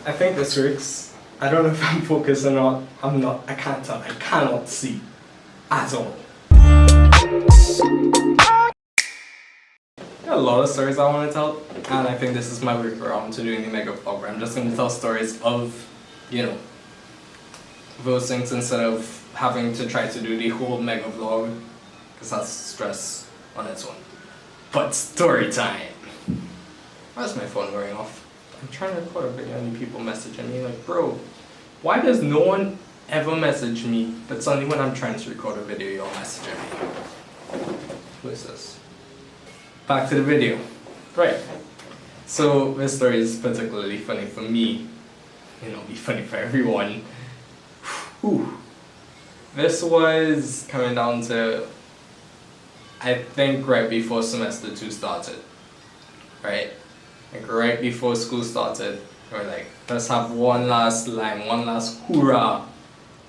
I think this works. I don't know if I'm focused or not. I'm not. I can't tell. I cannot see at all. There are a lot of stories I want to tell, and I think this is my workaround to doing the mega vlog where I'm just going to tell stories of, you know, those things instead of having to try to do the whole mega vlog, because that's stress on its own. But story time! Why is my phone going off? I'm trying to record a video and people messaging me like, bro, why does no one ever message me, but suddenly when I'm trying to record a video, you're messaging me? Who is this? Back to the video. Right. So this story is particularly funny for me. You know, be funny for everyone. Whew. This was coming down to, I think, right before semester 2 started. Right? Like right before school started. We're like, let's have one last line, one last hoorah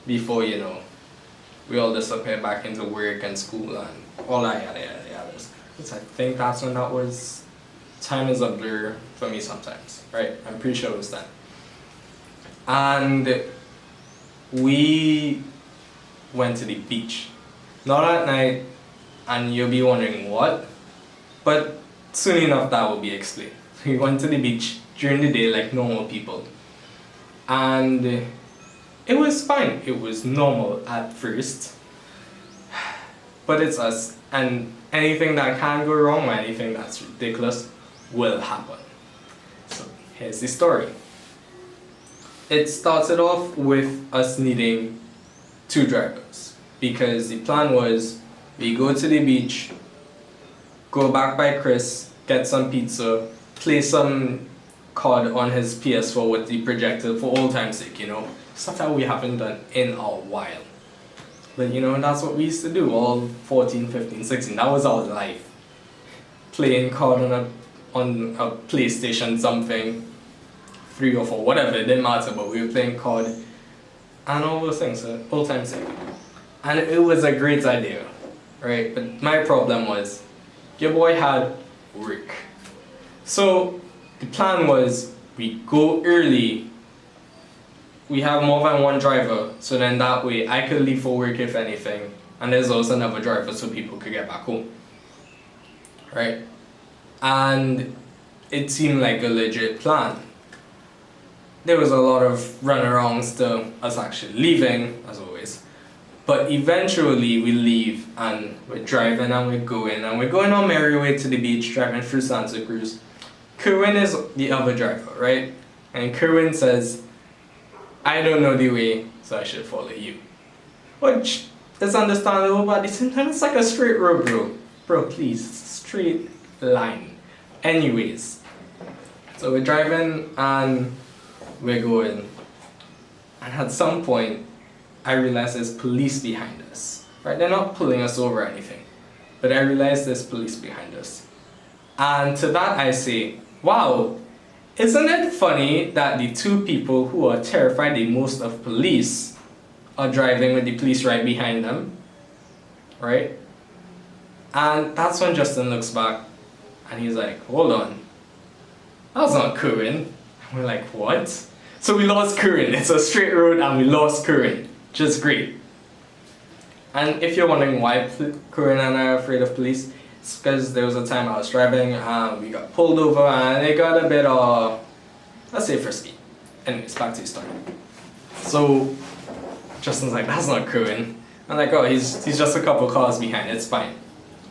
before, you know, we all disappear back into work and school and all that yada yada yada. Because I think that's when that was. Time is a blur for me sometimes, right? I'm pretty sure it was then. And we went to the beach. Not at night, and you'll be wondering what, but soon enough that will be explained. We went to the beach during the day like normal people. And it was fine. It was normal at first. But it's us, and anything that can go wrong or anything that's ridiculous will happen. So here's the story. It started off with us needing 2 drivers because the plan was we go to the beach, go back by Chris, get some pizza, play some COD on his PS4 with the projector for old time's sake, you know, stuff that we haven't done in a while. But you know, that's what we used to do, all 14, 15, 16, that was our life. Playing COD on a PlayStation something, 3 or 4, whatever, it didn't matter, but we were playing COD and all those things, old time's sake. And it was a great idea, right? But my problem was, your boy had work. So the plan was, we go early, we have more than one driver, so then that way I could leave for work if anything, and there's also another driver so people could get back home, right? And it seemed like a legit plan. There was a lot of runarounds to us actually leaving, as always, but eventually we leave and we're driving and we're going on merry way to the beach, driving through Santa Cruz. Kerwin is the other driver, right? And Kerwin says, I don't know the way, so I should follow you. Which is understandable, but at the same time it's like a straight road, bro. Bro, please, straight line. Anyways, so we're driving and we're going. And at some point, I realized there's police behind us. Right? They're not pulling us over or anything, but I realized there's police behind us. And to that I say, wow, isn't it funny that the 2 people who are terrified the most of police are driving with the police right behind them, right? And that's when Justin looks back and he's like, hold on, that's not Kerwin. And we're like, what? So we lost Kerwin. It's a straight road and we lost Kerwin. Just great. And if you're wondering why Kerwin and I are afraid of police, it's because there was a time I was driving and we got pulled over and it got a bit let's say frisky. Anyways, back to the story. So Justin's like, that's not Kerwin. I'm like, oh, he's just a couple cars behind, it's fine,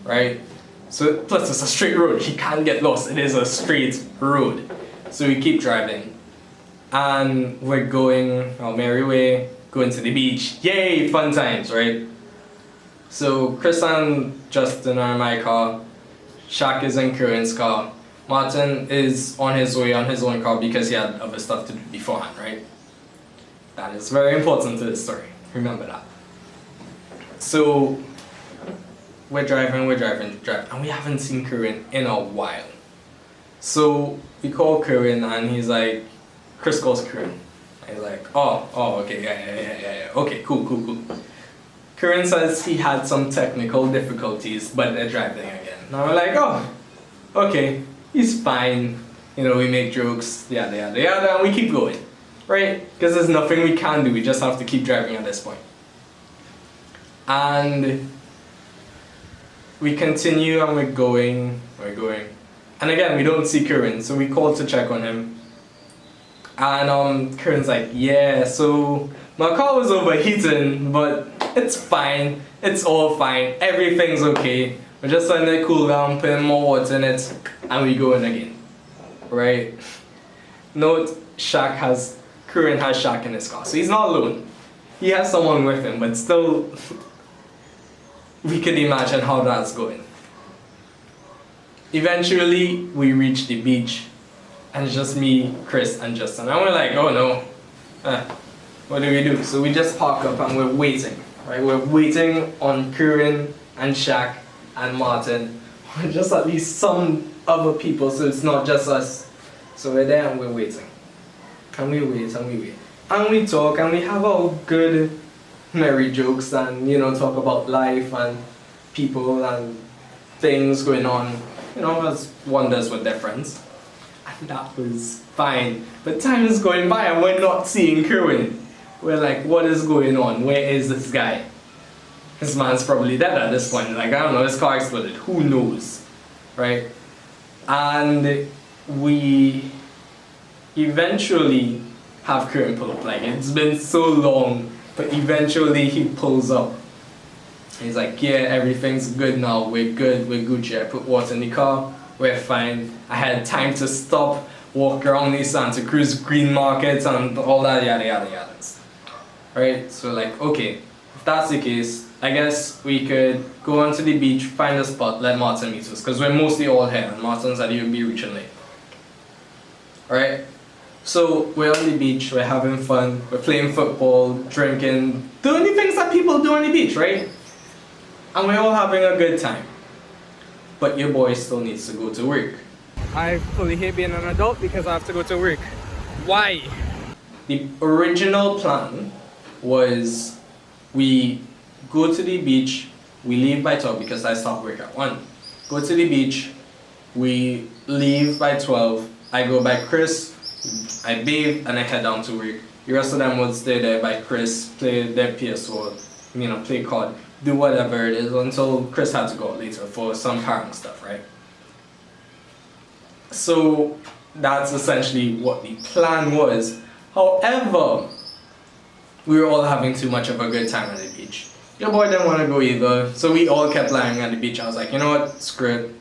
right? So plus it's a straight road, he can't get lost, it is a straight road. So we keep driving and we're going our merry way, going to the beach, yay, fun times, right? So Chris and Justin are in my car, Shaq is in Kerwin's car, Martin is on his way on his own car because he had other stuff to do beforehand, right? That is very important to this story, remember that. So we're driving, and we haven't seen Kerwin in a while. So we call Kerwin and he's like, Chris calls Kerwin. He's like, oh, okay, yeah, okay, cool. Kerwin says he had some technical difficulties, but they're driving again. Now we're like, oh, okay, he's fine. You know, we make jokes, yada, and we keep going. right? Because there's nothing we can do, we just have to keep driving at this point. And we continue and we're going. And again, we don't see Kieran, so we called to check on him. And Kieran's like, yeah, so my car was overheating, but it's fine, it's all fine, everything's okay. We're just letting it cool down, putting more water in it, and we go in again, right? Note, Kieran has Shaq in his car, so he's not alone. He has someone with him, but still, we can imagine how that's going. Eventually, we reach the beach, and it's just me, Chris, and Justin. And we're like, oh no, what do we do? So we just park up and we're waiting, right? We're waiting on Kieran and Shaq and Martin, or just at least some other people, so it's not just us. So we're there and we're waiting. And we wait and we wait. And we talk and we have our good merry jokes and, you know, talk about life and people and things going on, you know, as one does with their friends. And that was fine. But time is going by and we're not seeing Kieran. We're like, what is going on? Where is this guy? His man's probably dead at this point. Like, I don't know, his car exploded. Who knows? Right? And we eventually have Kieran pull up. Like, it's been so long, but eventually he pulls up. He's like, yeah, everything's good now. We're good. We're Gucci. I put water in the car. We're fine. I had time to stop, walk around the Santa Cruz green markets and all that yada yada yada. Right? So like, okay, if that's the case, I guess we could go onto the beach, find a spot, let Martin meet us, because we're mostly all here and Martin's at UB reaching late. Alright? So we're on the beach, we're having fun, we're playing football, drinking, doing the things that people do on the beach, right? And we're all having a good time. But your boy still needs to go to work. I fully hate being an adult because I have to go to work. Why? The original plan was we go to the beach, we leave by 12 because I stop work at 1. Go to the beach, we leave by 12, I go by Chris, I bathe and I head down to work. The rest of them would stay there by Chris, play their PS4, you know, play COD, do whatever it is until Chris had to go out later for some parent stuff, right? So that's essentially what the plan was. However, we were all having too much of a good time at the beach. Your boy didn't want to go either, so we all kept lying at the beach. I was like, you know what, screw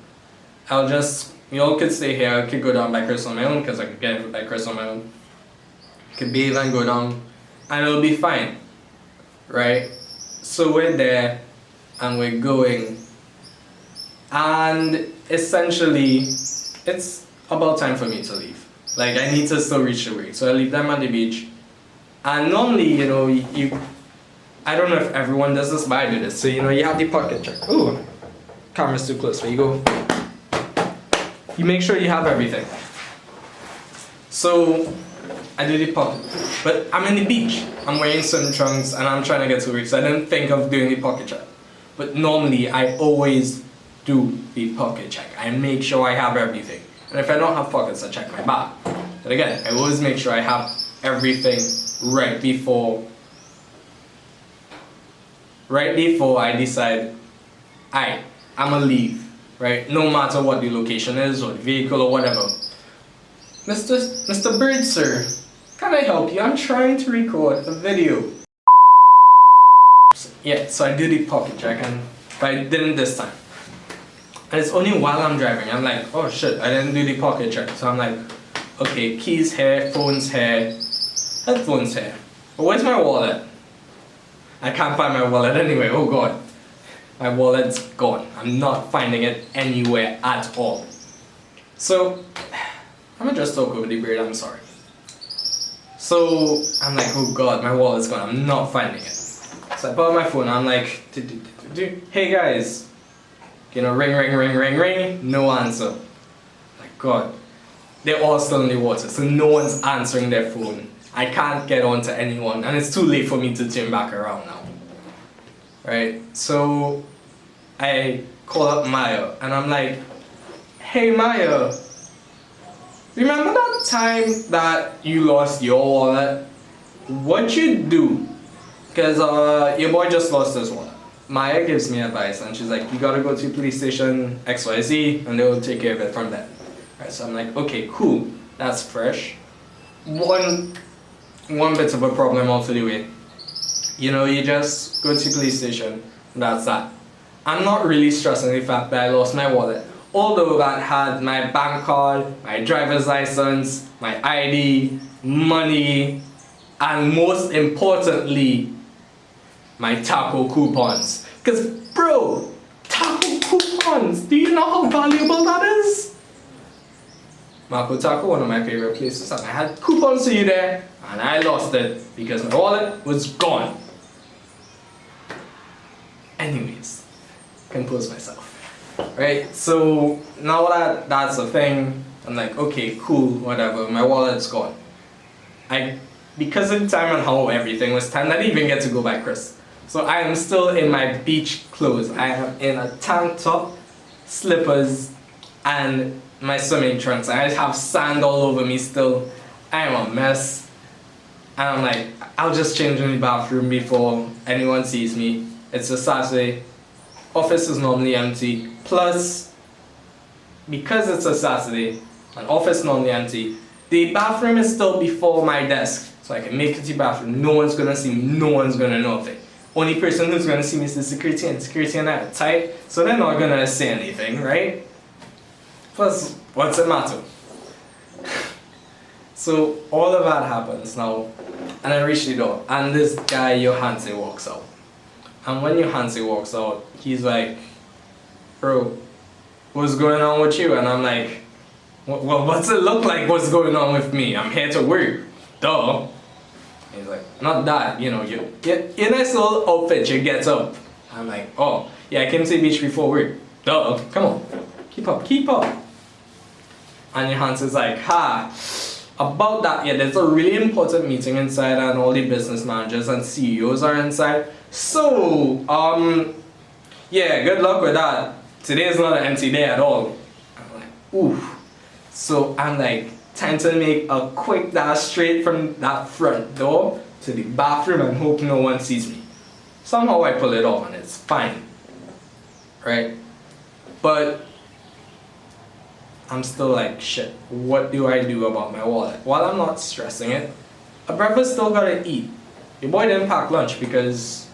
it. You all could stay here, I could go down by Chris on my own, because I could get it by Chris on my own. Could bathe and go down, and it'll be fine, right? So we're there, and we're going, and essentially, it's about time for me to leave. Like, I need to still reach the work, so I leave them at the beach. And normally, you know, I don't know if everyone does this, but I do this. So, you know, you have the pocket check. Ooh, camera's too close. There you go. You make sure you have everything. So, I do the pocket. But I'm in the beach. I'm wearing swim trunks and I'm trying to get to work. So I didn't think of doing the pocket check. But normally, I always do the pocket check. I make sure I have everything. And if I don't have pockets, I check my bag. But again, I always make sure I have everything right before I decide, I'm gonna leave, right? No matter what the location is or the vehicle or whatever. Mr. Bird, sir, can I help you? I'm trying to record a video. Yeah, so I did the pocket check, but I didn't this time. And it's only while I'm driving, I'm like, oh shit, I didn't do the pocket check. So I'm like, okay, keys here, phones here, headphones here. But where's my wallet? I can't find my wallet anyway, oh god. My wallet's gone. I'm not finding it anywhere at all. So, I'm gonna just talk over the beard, I'm sorry. So, I'm like, oh god, my wallet's gone, I'm not finding it. So I pull out my phone, I'm like, hey guys. You know, ring, ring, ring, ring, ring, no answer. Like, god. They're all still in the water, so no one's answering their phone. I can't get on to anyone, and it's too late for me to turn back around now. Right? So I call up Maya, and I'm like, hey Maya, remember that time that you lost your wallet? What you do? Because your boy just lost his wallet. Maya gives me advice and she's like, you gotta go to police station XYZ and they'll take care of it from there. Right, so I'm like, okay, cool, that's fresh. One bit of a problem out of the way. You know, you just go to police station, that's that. I'm not really stressing the fact that I lost my wallet. Although that had my bank card, my driver's license, my ID, money, and most importantly, my taco coupons. Cause bro, taco coupons, do you know how valuable that is? Marco Taco, one of my favorite places, and I had coupons to you there, and I lost it because my wallet was gone. Anyways, compose myself. Right, so now that that's a thing, I'm like, okay, cool, whatever, my wallet's gone. Because of the time and how everything was timed, I didn't even get to go by Chris. So I am still in my beach clothes. I am in a tank top, slippers, and my swimming trunks. I have sand all over me still. I am a mess. And I'm like, I'll just change in the bathroom before anyone sees me. It's a Saturday. Office is normally empty. Plus, because it's a Saturday, and office is normally empty, the bathroom is still before my desk. So I can make it to the bathroom. No one's gonna see me. No one's gonna know of it. Only person who's gonna see me is the security, and security and I are tight, so they're not gonna say anything, right? Plus, what's it matter? So all of that happens now, and I reach the door, and this guy Johanse walks out. And when Johanse walks out, he's like, bro, what's going on with you? And I'm like, well, what's it look like what's going on with me? I'm here to work. Duh. He's like, not that, you know, your nice little outfit, you get up. I'm like, oh, yeah, I came to the beach before work. Duh, come on, keep up, keep up. And Johansen's like, about that, yeah, there's a really important meeting inside and all the business managers and CEOs are inside. So, yeah, good luck with that. Today is not an empty day at all. I'm like, ooh. So I'm like, time to make a quick dash straight from that front door to the bathroom and hope no one sees me. Somehow I pull it off and it's fine. Right? But I'm still like, shit, what do I do about my wallet? While I'm not stressing it, a breakfast still gotta eat. Your boy didn't pack lunch because,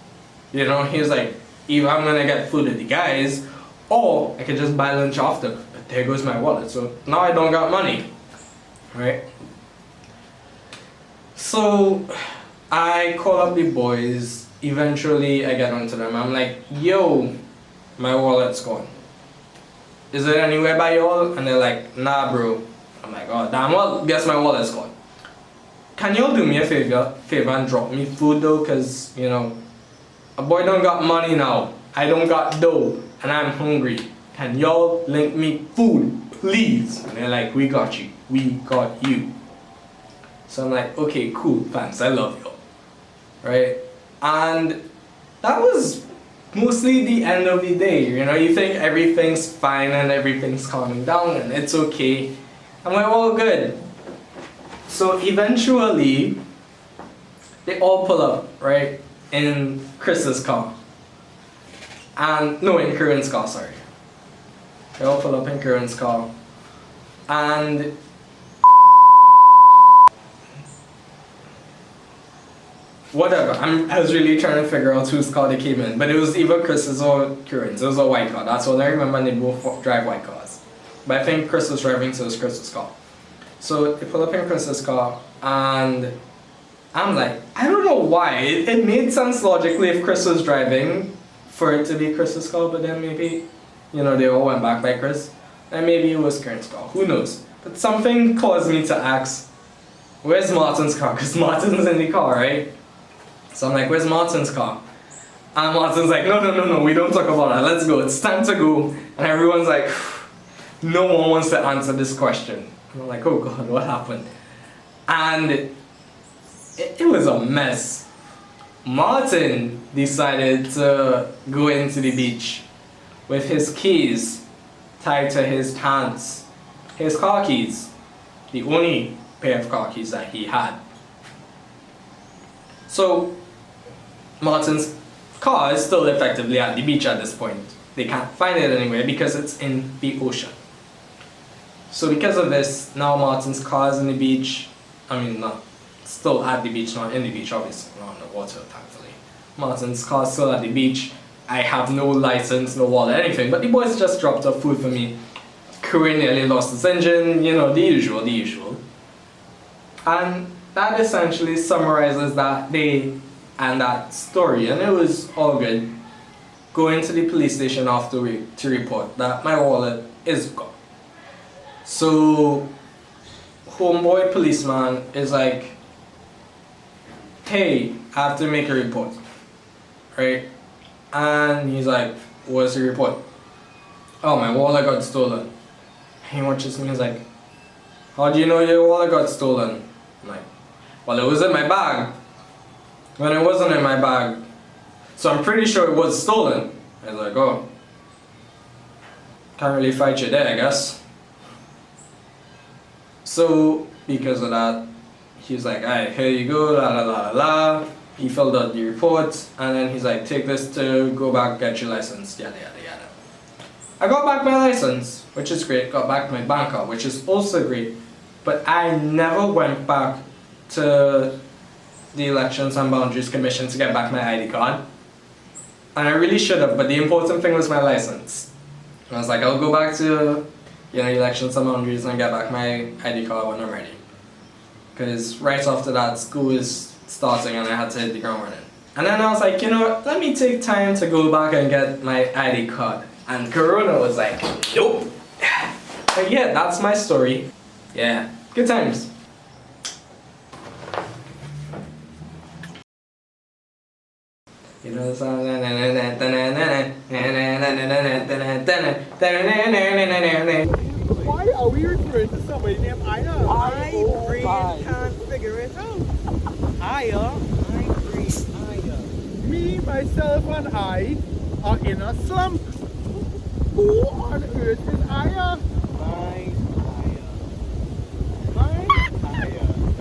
you know, he was like, either I'm gonna get food with the guys, or I could just buy lunch after. But there goes my wallet, so now I don't got money. Right? So I call up the boys. Eventually I get onto them. I'm like, yo, my wallet's gone. Is it anywhere by y'all? And they're like, nah bro. I'm like, oh damn, well, guess my wallet's gone. Can y'all do me a favor and drop me food though? Cause, you know, a boy don't got money now. I don't got dough and I'm hungry. Can y'all link me food, please? And they're like, we got you. We got you. So I'm like, okay, cool, thanks, I love you. Right? And that was mostly the end of the day. You know, you think everything's fine and everything's calming down and it's okay. I'm like, well, good. So eventually, they all pull up, right? In Chris's car. And, no, in Kieran's car, sorry. They all pull up in Kieran's car. And whatever, I was really trying to figure out whose car they came in, but it was either Chris's or Kieran's. It was a white car, that's all I remember, and they both drive white cars. But I think Chris was driving, so it was Chris's car. So they pull up in Chris's car, and I'm like, I don't know why, it made sense logically if Chris was driving for it to be Chris's car, but then maybe, you know, they all went back by Chris, and maybe it was Kieran's car, who knows. But something caused me to ask, where's Martin's car? Because Martin's in the car, right? So I'm like, where's Martin's car? And Martin's like, no, we don't talk about that, let's go, it's time to go. And everyone's like, no one wants to answer this question. And I'm like, oh God, what happened? And it was a mess. Martin decided to go into the beach with his keys tied to his pants, his car keys. the only pair of car keys that he had. So Martin's car is still effectively at the beach at this point. They can't find it anywhere because it's in the ocean. So because of this, now Martin's car is in the beach. I mean, not still at the beach, not in the beach, obviously, not in the water, thankfully. Martin's car is still at the beach. I have no license, no wallet, anything, but the boys just dropped off food for me. Crew nearly lost its engine, you know, the usual. And that essentially summarizes that day and that story, and it was all good. Going to the police station after to report that my wallet is gone. So, homeboy policeman is like, hey, I have to make a report, right? And he's like, what's the report? Oh, my wallet got stolen. He watches me, he's like, how do you know your wallet got stolen? I'm like, well, it was in my bag. When it wasn't in my bag, so I'm pretty sure it was stolen. I was like, oh, can't really fight you there, I guess. So, because of that, he's like, alright, here you go, la la la la la. He filled out the report, and then he's like, take this to go back, get your license, yada yada yada. I got back my license, which is great, got back my bank card, which is also great, but I never went back to the Elections and Boundaries Commission to get back my ID card. And I really should have, but the important thing was my license. And I was like, I'll go back to, you know, Elections and Boundaries and get back my ID card when I'm ready. Because right after that, school is starting and I had to hit the ground running. And then I was like, you know what, let me take time to go back and get my ID card. And Corona was like, nope. But yeah, that's my story. Yeah, good times. You know the song? Why are we referring to somebody named Aya? I really can't figure it out. Aya? Aya. Me, myself, and I are in a slump. Who on earth is Aya?